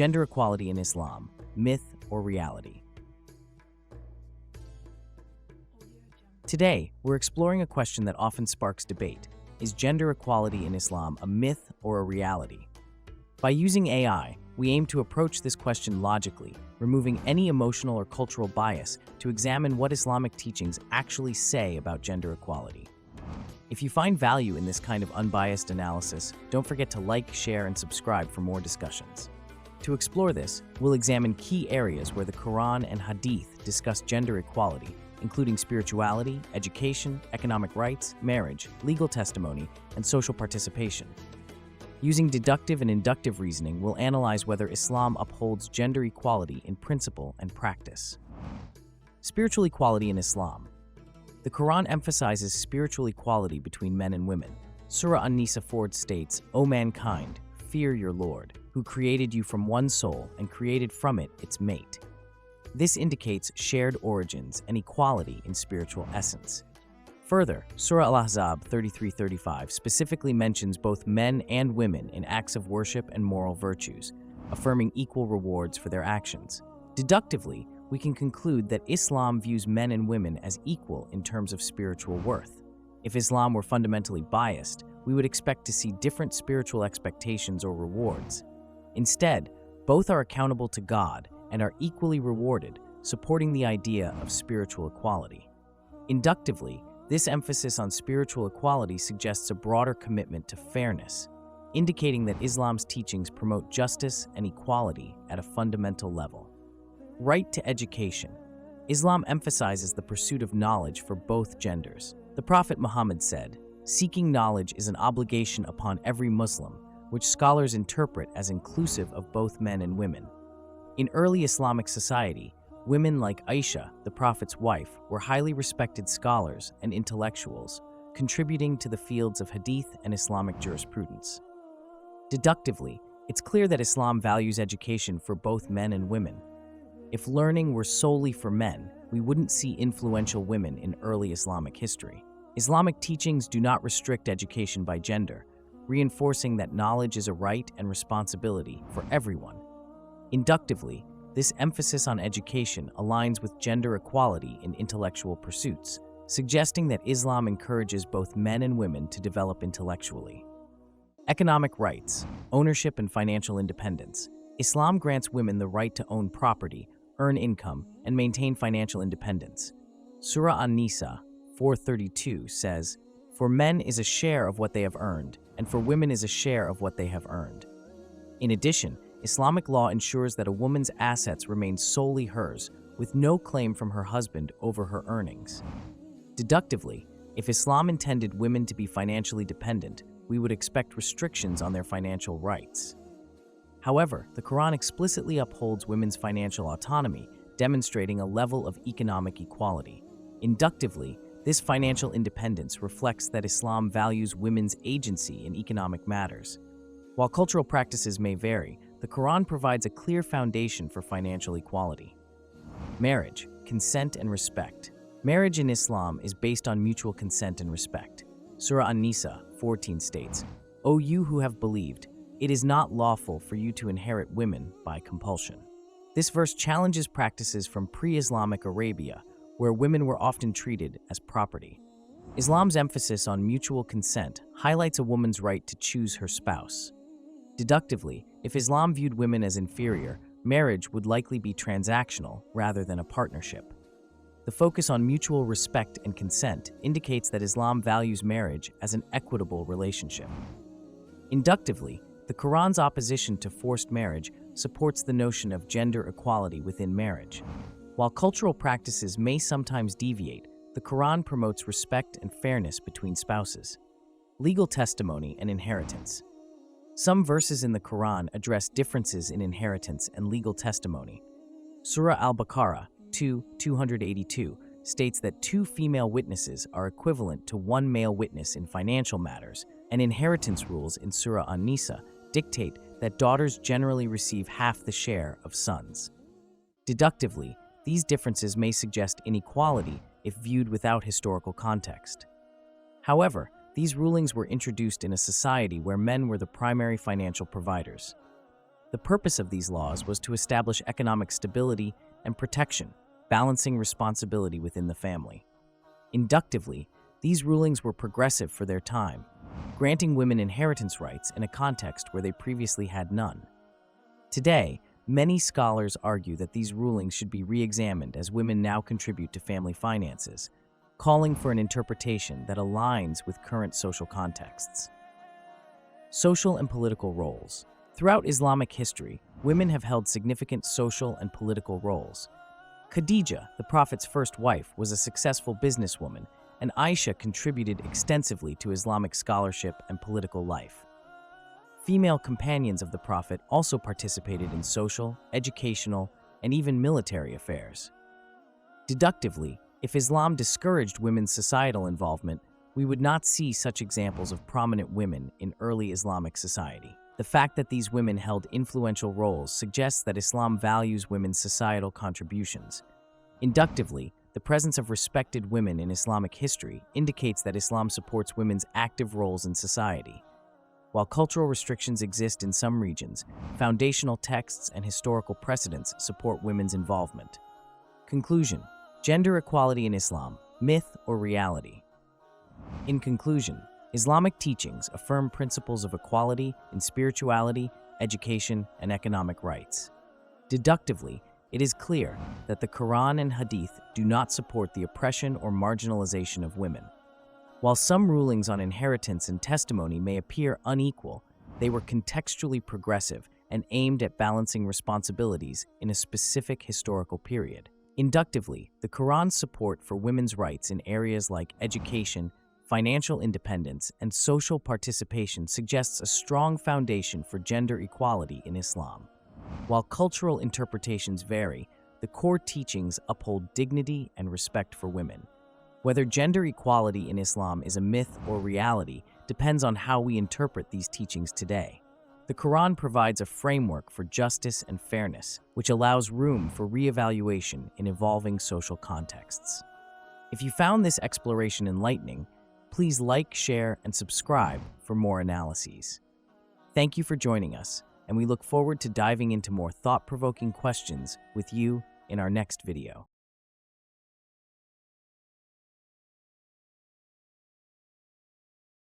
Gender equality in Islam, myth or reality? Today, we're exploring a question that often sparks debate. Is gender equality in Islam a myth or a reality? By using AI, we aim to approach this question logically, removing any emotional or cultural bias to examine what Islamic teachings actually say about gender equality. If you find value in this kind of unbiased analysis, don't forget to like, share, and subscribe for more discussions. To explore this, we'll examine key areas where the Quran and Hadith discuss gender equality, including spirituality, education, economic rights, marriage, legal testimony, and social participation. Using deductive and inductive reasoning, we'll analyze whether Islam upholds gender equality in principle and practice. Spiritual equality in Islam. The Quran emphasizes spiritual equality between men and women. Surah An-Nisa 4 states, "O mankind, fear your Lord, who created you from one soul and created from it its mate." This indicates shared origins and equality in spiritual essence. Further, Surah Al-Ahzab 33:35 specifically mentions both men and women in acts of worship and moral virtues, affirming equal rewards for their actions. Deductively, we can conclude that Islam views men and women as equal in terms of spiritual worth. If Islam were fundamentally biased, we would expect to see different spiritual expectations or rewards. Instead, both are accountable to God and are equally rewarded, supporting the idea of spiritual equality. Inductively, this emphasis on spiritual equality suggests a broader commitment to fairness, indicating that Islam's teachings promote justice and equality at a fundamental level. Right to education. Islam emphasizes the pursuit of knowledge for both genders. The Prophet Muhammad said, "Seeking knowledge is an obligation upon every Muslim," which scholars interpret as inclusive of both men and women. In early Islamic society, women like Aisha, the Prophet's wife, were highly respected scholars and intellectuals, contributing to the fields of hadith and Islamic jurisprudence. Deductively, it's clear that Islam values education for both men and women. If learning were solely for men, we wouldn't see influential women in early Islamic history. Islamic teachings do not restrict education by gender, reinforcing that knowledge is a right and responsibility for everyone. Inductively, this emphasis on education aligns with gender equality in intellectual pursuits, suggesting that Islam encourages both men and women to develop intellectually. Economic rights, ownership, and financial independence. Islam grants women the right to own property, earn income, and maintain financial independence. Surah An-Nisa 4:32 says, "For men is a share of what they have earned, and for women is a share of what they have earned." In addition, Islamic law ensures that a woman's assets remain solely hers, with no claim from her husband over her earnings. Deductively, if Islam intended women to be financially dependent, we would expect restrictions on their financial rights. However, the Quran explicitly upholds women's financial autonomy, demonstrating a level of economic equality. Inductively, this financial independence reflects that Islam values women's agency in economic matters. While cultural practices may vary, the Quran provides a clear foundation for financial equality. Marriage, consent, and respect. Marriage in Islam is based on mutual consent and respect. Surah An-Nisa 14 states, "O you who have believed, it is not lawful for you to inherit women by compulsion." This verse challenges practices from pre-Islamic Arabia, where women were often treated as property. Islam's emphasis on mutual consent highlights a woman's right to choose her spouse. Deductively, if Islam viewed women as inferior, marriage would likely be transactional rather than a partnership. The focus on mutual respect and consent indicates that Islam values marriage as an equitable relationship. Inductively, the Quran's opposition to forced marriage supports the notion of gender equality within marriage. While cultural practices may sometimes deviate, the Quran promotes respect and fairness between spouses. Legal testimony and inheritance. Some verses in the Quran address differences in inheritance and legal testimony. Surah Al-Baqarah 2:282 states that 2 female witnesses are equivalent to 1 male witness in financial matters, and inheritance rules in Surah An-Nisa dictate that daughters generally receive half the share of sons. Deductively, these differences may suggest inequality if viewed without historical context. However, these rulings were introduced in a society where men were the primary financial providers. The purpose of these laws was to establish economic stability and protection, balancing responsibility within the family. Inductively, these rulings were progressive for their time, granting women inheritance rights in a context where they previously had none. Today, many scholars argue that these rulings should be re-examined as women now contribute to family finances, calling for an interpretation that aligns with current social contexts. Social and political roles. Throughout Islamic history, women have held significant social and political roles. Khadija, the Prophet's first wife, was a successful businesswoman, and Aisha contributed extensively to Islamic scholarship and political life. Female companions of the Prophet also participated in social, educational, and even military affairs. Deductively, if Islam discouraged women's societal involvement, we would not see such examples of prominent women in early Islamic society. The fact that these women held influential roles suggests that Islam values women's societal contributions. Inductively, the presence of respected women in Islamic history indicates that Islam supports women's active roles in society. While cultural restrictions exist in some regions, foundational texts and historical precedents support women's involvement. Conclusion: gender equality in Islam, myth or reality? In conclusion, Islamic teachings affirm principles of equality in spirituality, education, and economic rights. Deductively, it is clear that the Quran and Hadith do not support the oppression or marginalization of women. While some rulings on inheritance and testimony may appear unequal, they were contextually progressive and aimed at balancing responsibilities in a specific historical period. Inductively, the Quran's support for women's rights in areas like education, financial independence, and social participation suggests a strong foundation for gender equality in Islam. While cultural interpretations vary, the core teachings uphold dignity and respect for women. Whether gender equality in Islam is a myth or reality depends on how we interpret these teachings today. The Quran provides a framework for justice and fairness, which allows room for re-evaluation in evolving social contexts. If you found this exploration enlightening, please like, share, and subscribe for more analyses. Thank you for joining us, and we look forward to diving into more thought-provoking questions with you in our next video.